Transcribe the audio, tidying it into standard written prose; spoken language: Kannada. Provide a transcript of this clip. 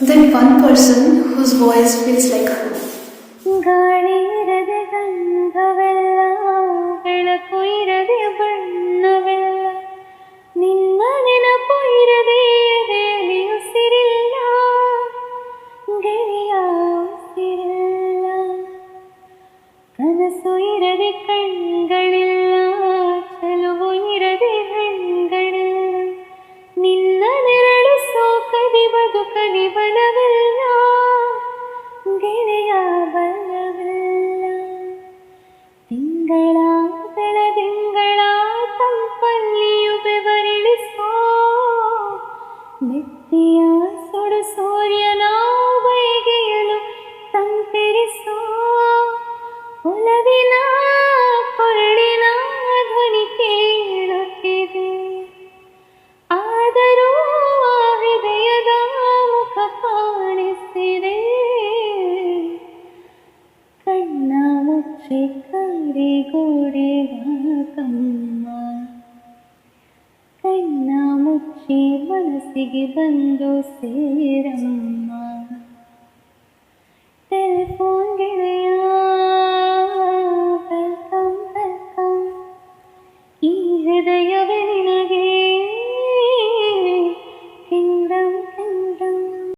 Then one person whose voice feels like home. ಗಾಳಿ ಇರದೆ ಗಂಧವೆಲ್ಲ, ಬೆಳಕು ಇರದೆ ಬಣ್ಣವೆಲ್ಲ, ನಿನ್ನ ನೆನಪು ಇರದೆ ಎದೆಯಲ್ಲಿ ಉಸಿರಿಲ್ಲ, ಗೆಳೆಯ ಉಸಿರಿಲ್ಲ. ಕನಸು ಇರದೆ ಕಣ್ಗಳಿಲ್ಲ, ಚೆಲುವು ಇರದೆ ಹಣ್ಗಳಿಲ್ಲ, ನಿನ್ನ ನೆರಳು ಸೋಕದಿ ಬದುಕಲಿ ಬಲವಿಲ್ಲ, ಗೆಳೆಯ ಬಲವಿಲ್ಲ. ತಿಂಗಳ ಬೆಳದಿಂಗಳ ತಂಪಲ್ಲಿಯು ಬೆವರಿಳಿಸೋ, ನೆತ್ತಿಯ ಸುಡು ಸೂರ್ಯನ ಬೈಗೆಯಲು ತಂಪೆರಿಸೋ, ಒಲವಿನ ಕೊರಳಿನ ಧ್ವನಿ ಕೇಳುತ್ತಿದೆ, ಆದರೂ ಆ ಹೃದಯದ ಮುಖ ಕಾಣಿಸಿದೆ. ಕಣ್ಣ ಮುಚ್ಚಿ ಕಡೆಗೂಡೆವಾಕಮ್ಮ, ಕಣ್ಣ ಮುಚ್ಚಿ ಮನಸ್ಸಿಗೆ ಬಂದು ಸೇರಮ್ಮ.